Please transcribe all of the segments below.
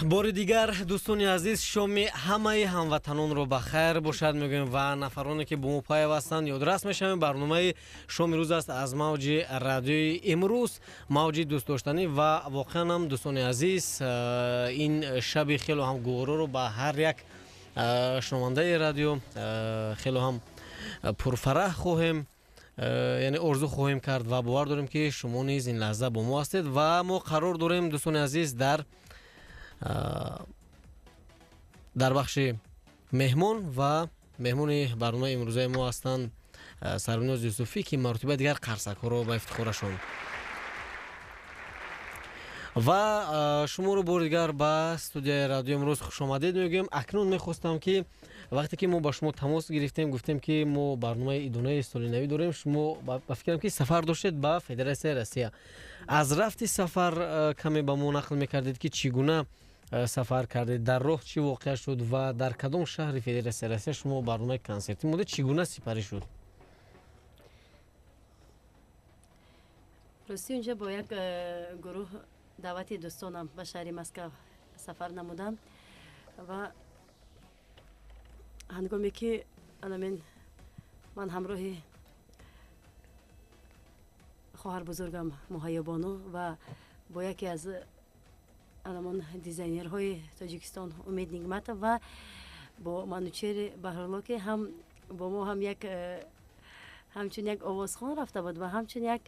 бори дигар дӯстони азиз шоми ҳамаи ҳамватанонро ба хайр бошад мегӯем ва нафароне ки бо мо пайвастанд ёдрас мешавем. барномаи шоми рӯз аст аз мавҷи радиои имрӯз, мавҷи дӯстдоштанӣ ва воқеан ҳам дӯстони азиз ин шаби хело ҳам гувороро ба ҳар як шунавандаи радио хело ҳам пурфараҳ хоҳем яъне орзу хоҳем кард ва бовар дорем ки шумо низ ин лаҳза бо мо ҳастед ва мо қарор дорем дӯстони азиз дар бахши меҳмон ва меҳмони барномаи имрӯзаи мо ҳастанд Сарвиноз Юсуфӣ ки маротиба дигар қарсакҳоро ба ифтихорашон ва шуморо бори дигар ба студияи радио имрӯз хушомадед мегӯем. Акнун мехостам ки вақте ки мо ба шумо тамос гирифтем гуфтем ки мо барномаи идонаи соли навӣ дорем, шумо ба фикрам ки сафар доштед ба Федератсияи Россия. Аз рафти сафар каме ба мо нақл мекардед ки чӣ гуна сафар кардед, дар роҳ чӣ воқеа шуд ва дар кадом шаҳри Федератсияи Россия шумо барномаи консертӣ мудед, чӣ гуна сипарӣ шуд? рости унҷа бо як гурӯҳ даъвати дӯстонам ба шаҳри Москав сафар намудам ва ҳангоме ки ман ҳамроҳи хоҳарбузургам Муҳайёбону ва бо яке аз дизайнерҳои Тоҷикистон Умед Нигматов ва бо манучери Баҳрулло ки ҳам бо мо ҳамчун як овозхон рафта буд ва ҳамчун як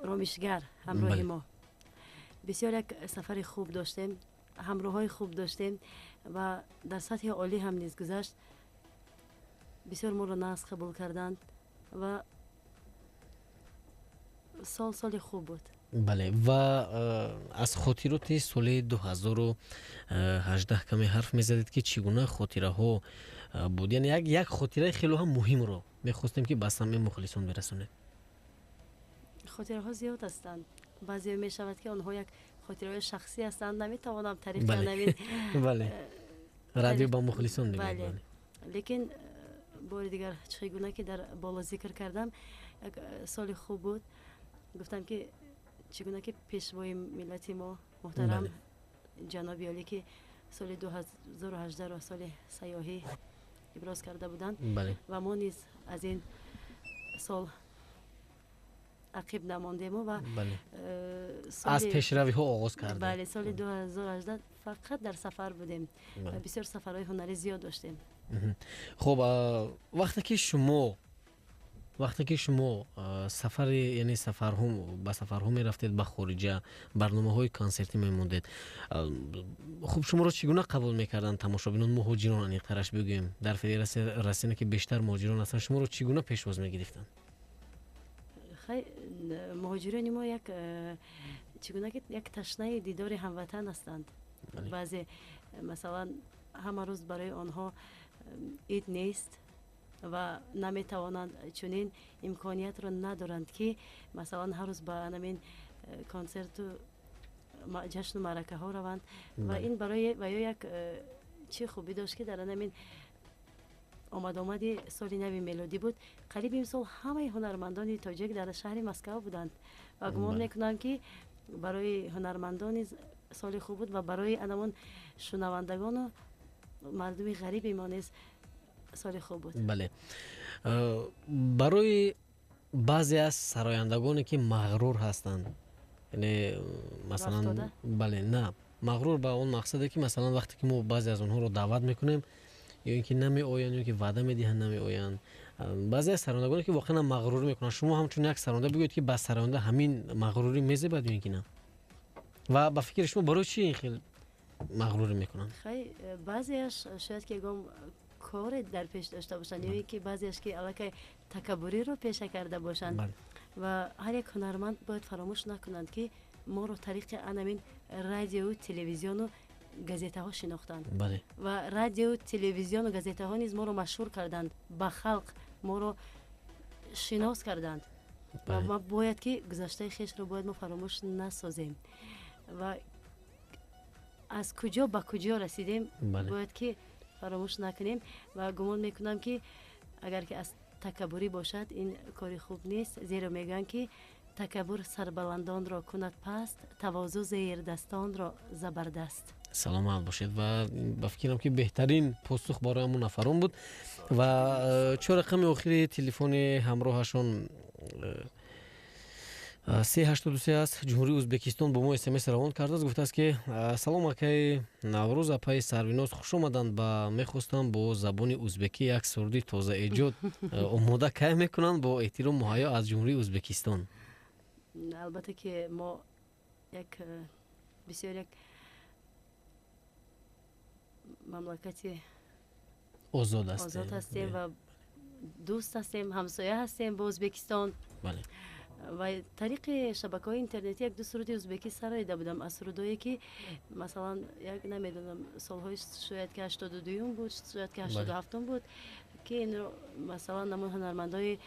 ромишгар ҳамроҳи мо. бисёр як сафари хуб доштем, ҳамроҳҳои хуб доштем ва дар сатҳи олӣ ҳам низ гузашт. бисёр моро нағз қабул карданд ва соли хуб буд. бале, ва аз хотироти соли 2018 каме ҳарф мезадед ки чӣ гуна хотираҳо буд, яъне як хотираи хело ҳам муҳимро мехостем ки ба самъи мухлисон бирасонед. хотираҳо зиёд ҳастанд. баъзеҳо мешавад ки онҳо як хотираҳои шахсӣ ҳастанд, наметавонам тариқи бале радио ба мухлисон бигӯед. лекин бори дигар чӣ гуна ки дар боло зикр кардам, як соли хуб буд. гуфтам ки чӣ гуна ки пешвои миллати мо муҳтарам ҷаноби олӣ ки соли 2018-ро соли сайёҳӣ иброз карда буданд ва мо низ аз ин сол ақиб намондему ва аз пешравиҳо оғоз кардем. бале, соли 2018 фақат дар сафар будем. бисёр сафарҳои ҳунарӣ зиёд доштем. хуб, вақте ки шумо сафари яъне ба сафарҳо мерафтед ба хориҷа, барномаҳои консертӣ мемондед, хуб шуморо чӣ гуна қабул мекарданд тамошобинон, муҳоҷирон аниқтараш бигӯем, дар Федератсияи Россия ки бештар муҳоҷирон ҳастанд, шуморо чӣ гуна пешвоз мегирифтанд? муҳоҷирони мо чӣ гуна ки як ташнаи дидори ҳамватан ҳастанд. баъзе масалан ҳама рӯз барои онҳо ид нест ва наметавонанд, чунин имкониятро надоранд ки масалан ҳар рӯз ба консерту ҷашну маъракаҳо раванд ва ин барои як чӣ хубӣ дошт ки дар омади соли нави мелодӣ буд. қариб имсол ҳамаи ҳунармандони тоҷик дар шаҳри Москав буданд ва гумон мекунам ки барои ҳунармандони соли хуб буд ва барои шунавандагону мардуми ғариби мо низ соли хуб буд. бале, барои баъзе аз сарояндагоне ки мағрур ҳастанд, яъне масалан бале, на мағрур ба он мақсаде ки масалан вақте ки мо баъзе аз онҳоро даъват мекунем ё ин ки намеоянд, ё ин ки ваъда медиҳанд намеоянд, баъзе аз сарояндагоне ки воқеан мағрурӣ мекунанд. шумо ҳамчун як сароянда бигӯед ки ба сароянда ҳамин мағрурӣ мезебад ё ин ки на? ва ба фикри шумо барои чӣ ин хел мағрурӣ мекунанд? баъзеаш шояд ки ягон коре дар пеш дошта бошанд ё ин ки баъзеаш ки аллакай такаббуриро пеша карда бошанд ва ҳар як ҳунарманд бояд фаромӯш накунанд ки моро тариқи радиоу телевизиону газетаҳо шинохтанд ва радиоу телевизиону газетаҳо низ моро машҳур карданд, ба халқ моро шинос карданд ва ма бояд ки гузаштаи хешро бояд мо фаромӯш насозем ва аз куҷо ба куҷо расидем бояд ки фаромӯш накунем ва гумон мекунам ки агар ки аз такаббурӣ бошад ин кори хуб нест, зеро мегӯянд ки такаббур сарбаландонро кунад паст, тавозу зеирдастонро забардаст. саломат бошед ва ба фикрам ки беҳтарин посух барои ҳамон нафарон буд ва 4 рақами охири телефони ҳамроҳашон 382 аст. ҷумҳурии ӯзбекистон бо мо смс равон кардааст, гуфтааст ки салом акаи Наврӯз апаи Сарвиноз хуш омаданд, ба мехостам бо забони ӯзбекӣ як суруди тоза эҷод омода кай мекунанд бо эҳтиром муҳайё аз ҷумҳурии Ӯзбекистон. албатта ки мо як бисёр як мамлакати озод ҳастем ва дӯст ҳастем, ҳамсоя ҳастем бо Ӯзбекистон. бале ва тариқи шабакаҳои интернетӣ як ду суруди ӯзбекӣ сар дида будам аз сурудое ки масалан як намедонам солҳои шояд ки 82 буд, шояд ки 87 буд, ки инро масалан намон ҳунармандои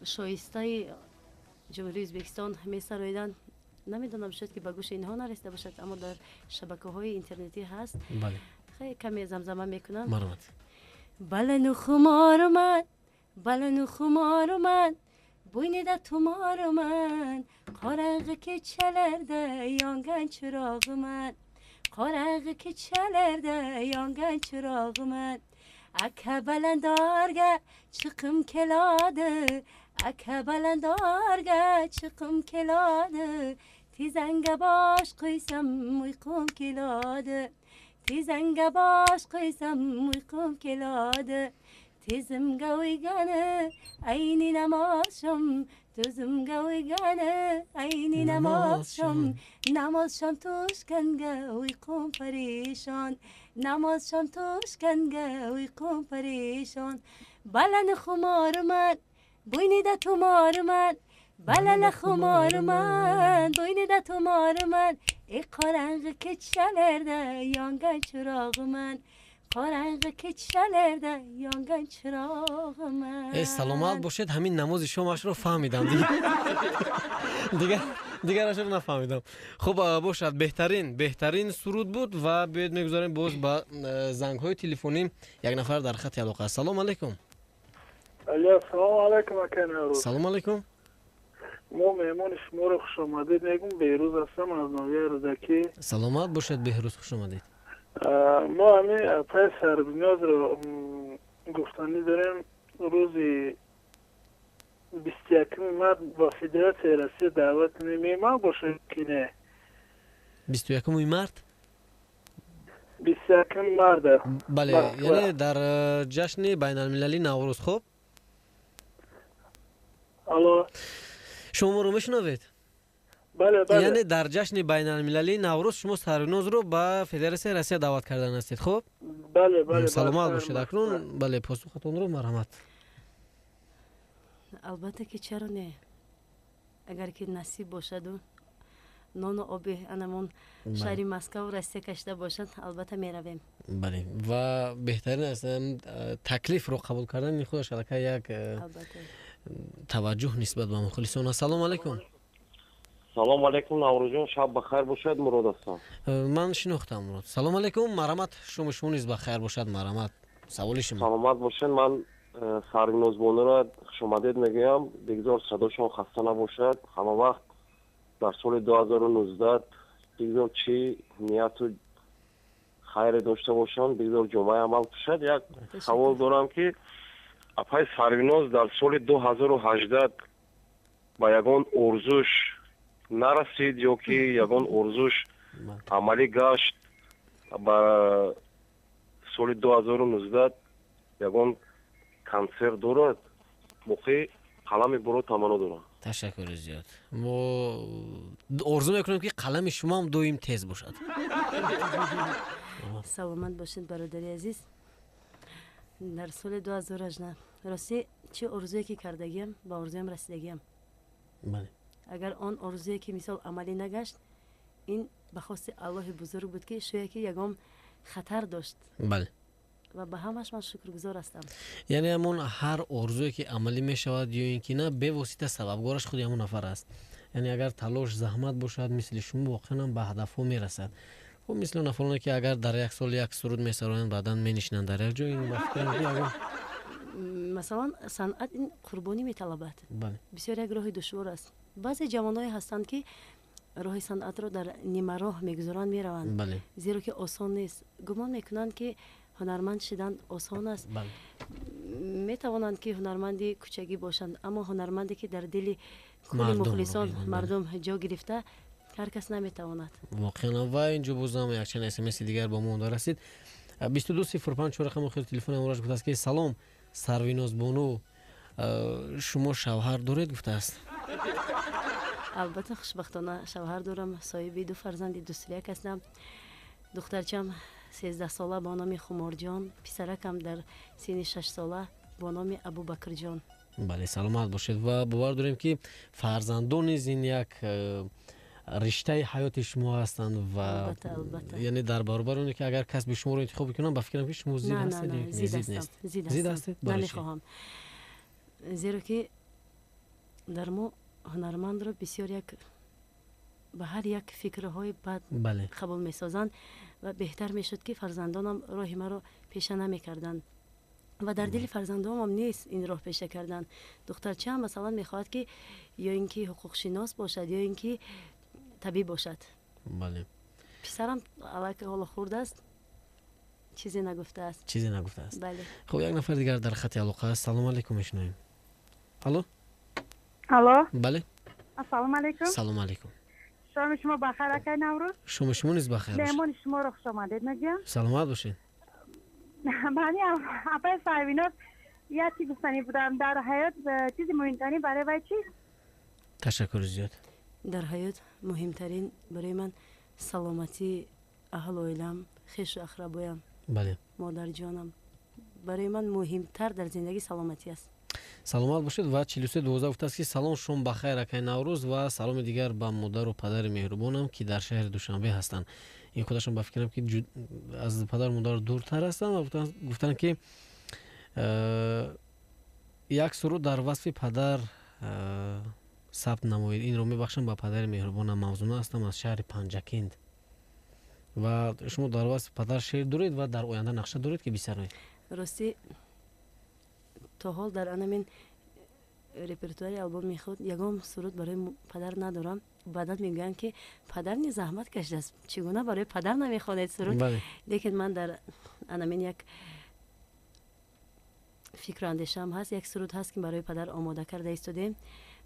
шоистаи ҷумҳурии Ӯзбекистон месароиданд. Намедонам шояд ки ба гӯши инҳо нарасида бошад, аммо дар шабакаҳои интернетӣ ҳаст. бале хеле каме замзама мекунам. марҳамат. Балану хуморуман, балану хуморуман, bo'ynida tumoriman, qorong'i kechalarda yongan chirog'iman, qorong'i kechalarda yongan chirog'iman. Aka balandorga chiqim keladi, aka balandorga chiqim keladi, tezanga bosh qo'ysam uyqum keladi, tezanga bosh qo'ysam uyqum keladi. Tezimga uygani ayni namoz shom, tezimga uygani ayni namoz shom, namoz shom tushganga uyqum parishon, namoz shom tushganga uyqum parishon. Balani xumoriman, bo'ynida tumoriman, balani xumoriman, bo'ynida tumoriman, ey qorong'i kechalarda yongan chirog'iman, qorong'i kechalarda yongan chirog'iman. саломат бошед, ҳамин намози шомашро фаҳмидам. дигарашро нафаҳмидам. хуб бошад, беҳтарин суруд буд ва биёед мегузорем боз ба зангҳои телефонӣ. Як нафар дар хати алоқа аст. Салом алейкум. Салом алейкум ака Наврӯз. Салом алейкум. мо меҳмони шуморо хушомадед мегум. Беҳрӯз ҳастам аз Новияи Рӯдакӣ. саломат бошед беҳрӯз, хуш омадед. мо ҳамин апаи Сарвинозро гуфтанӣ дорем. рӯзи 21 март ба Федератсияи Россия даъват мемал бошад ки не? 21 март? 21 март. бале, яъне дар ҷашни байналмилалии Наврӯз. хуб, алло, шумо моро мешунавед? бале бале. яъне дар ҷашни байналмилалии Наврӯз шумо Сарвинозро ба Федератсияи Россия даъват кардан ҳастед. хуб, бале бале. саломат бошед. акнун бале посухатонро марҳамат. албатта ки чаро не, агар ки насиб бошаду нону оби анамон шаҳри Москав Россия кашида бошад, албатта меравем. бале, ва беҳтарин аст таклифро қабул кардан худаш аллакай як албатта таваҷҷӯҳ нисбат ба мухлисон аст. Салом алейкум. салом алейкум Наврӯзҷон, шаб бахайр бошад. Мурод ҳастам. ман шинохтам Мурод. Салом алейкум, марҳамат. шумо низ бахайр бошад, марҳамат. саволи шумо. саломат бошед. ман Сарвинозбонуро хушомадед мегӯям. бигзор садошон хаста набошад. ҳама вақт дар соли 2019 бигзор чӣ нияту хайре дошта бошанд, бигзор ҷомаи амал кушад. як савол дорам ки апай Сарвиноз дар соли 2018 ба ягон орзуш нарасид ё ки ягон орзуш амалӣ гашт? ба соли 2019 ягон консерт дорад? боқӣ қалами буро таманно дорам. ташаккури зиёд. мо орзу мекунем ки қалами шумо ҳам доим тез бошад. саломат бошед бародари азиз. дар соли 2018 рости чӣ орзуе ки кардагиам, ба орзуям расидагиам. бале, агар он орзуе ки мисол амалӣ нагашт, ин ба хости Аллоҳи бузург буд ки шояд ки ягон хатар дошт бале. ва ба ҳамаш ман шукргузор ҳастам. яъне ҳамон ҳар орзуе ки амалӣ мешавад ё ин ки на, бевосита сабабгораш худи ҳамон нафар аст. яъне агар талош заҳмат бошад, мисли шумо, воқеан ҳам ба ҳадафҳо мерасад. хуб, мисли нафароне ки агар дар як сол як суруд месароянд, баъдан менишинанд дар як ҷо, ин ба фикрам ки ягон масалан санъат ин қурбонӣ металабад. бале, бисёр як роҳи душвор аст. баъзе ҷавонҳое ҳастанд ки راهی صنعت رو در نیمه راه میگذارند میروند. بله زیرا که آسان نیست. گمان میکنند که هنرمند شدن آسان است. بله میتوانند که هنرمندی کوچکی باشند، اما هنرمندی که در دل کل مردم مخلصان رو بله. مردم جا گرفته هر کس نمیتواند. واقعا و اینجا بازم یک چند اسمس دیگر با ما رسید. 2205 رقم خیر تلفن امروز گفته است که سلام سرویناز بانو شما شوهر دارید گفته است. البته خوشبختانه شوهر دارم، صاحب 2 فرزند دوستریک هستم. دخترچم 13 ساله با نام خمارجان، پسرکم در سن 6 ساله با نام ابوبکرجان. بله سلامت باشید و باور داریم که فرزندان از این یک رشته حیات شما هستند و البته. یعنی در برابر اونی که اگر کس به شما رو انتخاب کنن با فکرم که شما زید هستید نه زید هستم. نیست زید هستید نمیخواهم، زیرا که در ما هنرمند رو بسیار یک به هر یک فکرهای بد بله قبول میسازند و بهتر میشد که فرزندانم راه ما رو پیشه نمیکردند و در دل فرزندانم هم نیست این راه پیشه کردن. دخترچه هم مثلا میخواد که یا اینکه حقوق شناس باشد یا اینکه طبیب باشد. بله پسرم علاقه حال خورده است، چیزی نگفته است. چیزی نگفته است. بله. خب یک نفر دیگر در خط علاقه است. سلام علیکم میشنویم. الو الو بله السلام علیکم. سلام علیکم. شما بخیر اکای نوروز. شما نیز بخیر باشید. مهمان شما رو خوش آمدید میگم. سلامت باشید. من اپای سرویناز یه چی گفتنی بودم در حیات چیزی مهمترین برای وای چیست؟ تشکر زیاد. در حیات مهمترین برای من سلامتی اهل اویلم، خویش و اقربایم، بله مادر جانم. برای من مهمتر در زندگی سلامتی است. سلامت باشید و 4312 گفته است که سلام شما بخیر اکای نوروز و سلام دیگر به مادر و پدر مهربانم که در شهر دوشنبه هستند. این خودشون با فکرم که از پدر مادر دورتر هستند و گفتن که یک سرود در وصف پدر ثبت نمایید. این رو میبخشم با پدر مهربانم موزونه هستم از شهر پنجکند و شما در وصف پدر شعر دارید و در آینده نقشه دارید که بسیار راستی تا حال در انمین رپرتواری آلبوم خود یگام سرود برای پدر ندارم. بعدا میگن که پدر نی زحمت کشیده است، چگونه برای پدر نمیخواند سرود. بله. لیکن من در انمین یک فکر اندیشم هست، یک سرود هست که برای پدر آماده کرده ایستادیم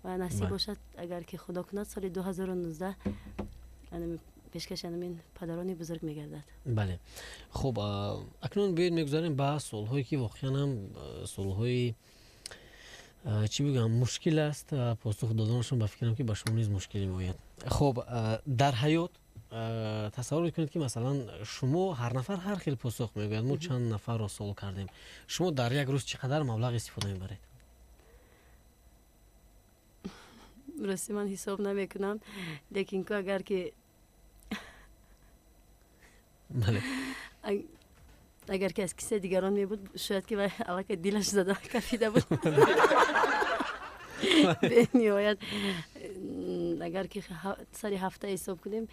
و نصیب باشد اگر که خدا کند سال 2019 پیشکش انمین پدرانی بزرگ میگردد. بله. خب اکنون بیاید میگذاریم به سوالهایی که واقعا هم سوالهای چی بگم مشکل است پاسخ دادنشون به فکرم که با شما نیز مشکلی میآید. خب در حیات تصور کنید که مثلا شما هر نفر هر خیلی پاسخ میگوید. ما چند نفر رو سوال کردیم. شما در یک روز چقدر مبلغ استفاده میبرید؟ راستی من حساب نمیکنم، لیکن که اگر که بله. اگر که از کسی دیگران می بود شاید که علاقه دلش زده کفیده بود. به نهایت اگر که سری هفته حساب کنیم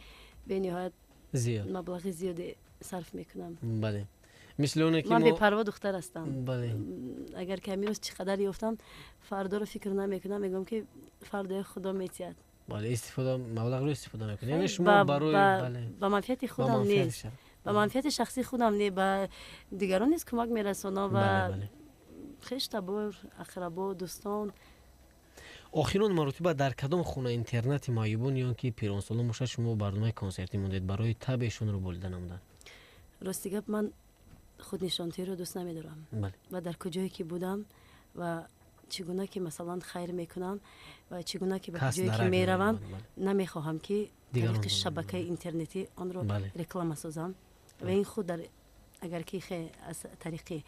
به نهایت زیاد مبلغ زیادی صرف میکنم. بله. مثل اونه که من بی‌پروا دختر هستم. بله. اگر که همین روز چقدر یافتم فردا رو فکر نمیکنم، میگم که فردا خدا میتید. بله استفاده مبلغ رو استفاده میکنید. یعنی شما برای بله با منفعت خودم نیست، با منفعت شخصی خودم نیست، با دیگران نیست کمک میرسونم و بله. خویش تبار اقربا دوستان. آخرین مرتبه در کدام خونه اینترنت معیوبون یا که پیران سالان باشد شما برنامه کنسرتی موندید برای تبشون رو بولیده نمودن؟ راستی گپ من خود نشانتی رو دوست نمیدارم. بله. و در کجایی که بودم و چگونه که مثلا خیر میکنم و چگونه که به کجایی که میروم نمیخواهم که طریق شبکه اینترنتی آن رو رکلام سازم و این خود در اگر که از طریق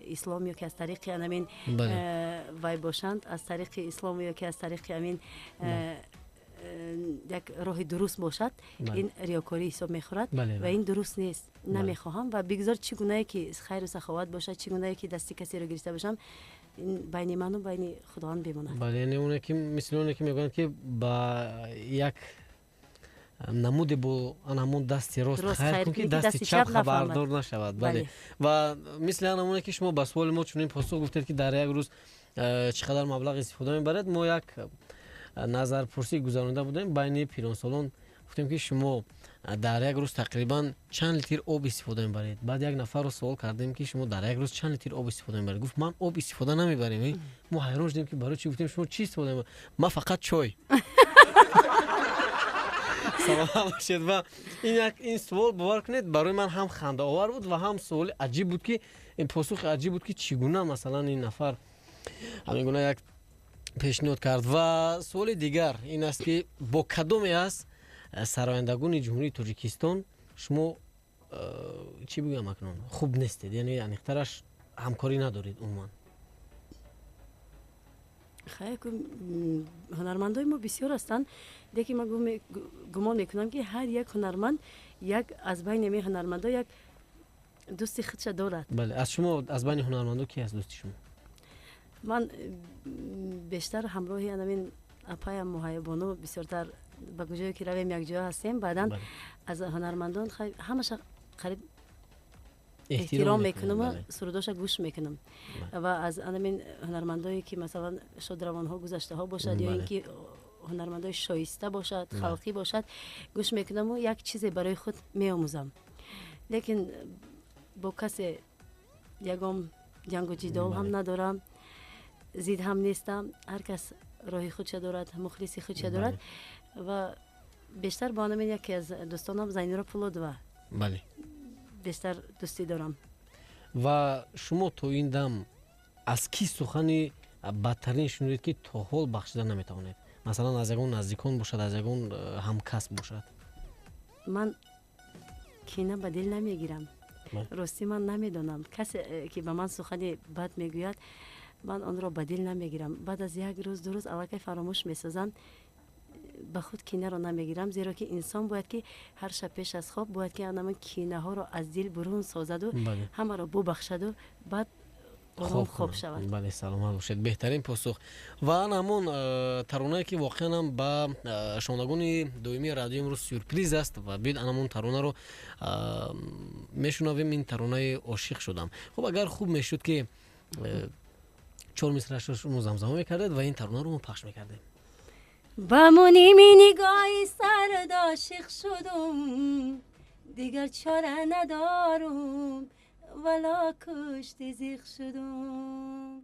اسلام یا که از طریق امین وای باشند، از طریق اسلام یا که از طریق امین یک راه درست باشد این ریاکاری حساب میخورد و این درست نیست. نمیخواهم و بگذار چگونه که خیر و سخاوت باشد، چگونه که دستی کسی رو گرفته باشم این بین من و بین خداوند بماند. بله. یعنی اونه که مثل اونه که میگن که با یک نمود با همون دست راست خیر کن که دست چپ خبردار نشود. بله. و مثل همونه که شما به سوال ما چون این پاسخ گفتید که در یک روز چقدر مبلغ استفاده میبرید، ما یک نظر پرسی گذرانده بودیم بین پیران سالان گفتیم که شما در یک روز تقریبا چند لیتر آب استفاده میبرید. بعد یک نفر رو سوال کردیم که شما در یک روز چند لیتر آب استفاده میبرید. گفت من آب استفاده نمیبریم. ما حیران شدیم که برای چی. گفتیم شما چی استفاده میبرید؟ ما فقط چای. سلام باشید. و این سوال باور کنید برای من هم خنده آور بود و هم سوال عجیب بود که این پاسخ عجیب بود که چگونه مثلا این نفر همین گونه یک پیشنهاد کرد. و سوال دیگر این است که با کدومی از سرایندگان جمهوری تاجیکستان شما چی بگم اکنون خوب نیستید، یعنی انیخترش همکاری ندارید عموما؟ خیلی هنرمندای ما بسیار هستند. دیگه من گمان میکنم که هر یک هنرمند یک از بین می هنرمندا یک دوستی خودش دارد. بله. از شما از بین هنرمندا کی است دوستی شما؟ من بیشتر همراهی همین اپای محیبانو بسیارتر به کجایی که رویم یک جا هستیم. بعدن از هنرمندان همش قریب احترام میکنم و سروداش گوش میکنم. و از همین هنرمندایی که مثلا شادروان ها گذشته ها باشد یا اینکه هنرمندای شایسته باشد خلقی باشد گوش میکنم و یک چیزی برای خود میآموزم. لیکن با کسی یگام جنگ و جدال هم ندارم، زید هم نیستم. هر کس راهی خودش دارد، مخلصی خودش دارد. و بیشتر با همین یکی از دوستانم زینورا پولودوا بله بیشتر دوستی دارم. و شما تو این دم از کی سخنی بدترین شنیدید که تا حال بخشیده نمیتوانید؟ مثلا از یگان نزدیکان باشد، از یگان همکس باشد. من کینه به دل نمیگیرم. راستی من نمیدونم کسی که به من سخنی بد میگوید من آن را به دل نمیگیرم. بعد از یک روز دو روز الکی فراموش میسازم. به خود کینه را نمیگیرم، زیرا که انسان باید که هر شب پیش از خواب باید که آنم کینه ها را از دل برون سازد و همه را ببخشد و بعد خوب شود. بله سلامت باشید. بهترین پاسخ. و همون ترانه‌ای که واقعا هم با شنوندگان دومی رادیو امروز سورپریز است و بعد همون ترانه رو میشنویم. این ترانه عاشق شدم. خب اگر خوب میشد که 4 مصرعش رو زمزمه میکردید و این ترانه رو پخش میکردیم. با منیمی نگاهی سرد عاشق شدم، دیگر چاره ندارم ولا کشت زیغ شدم.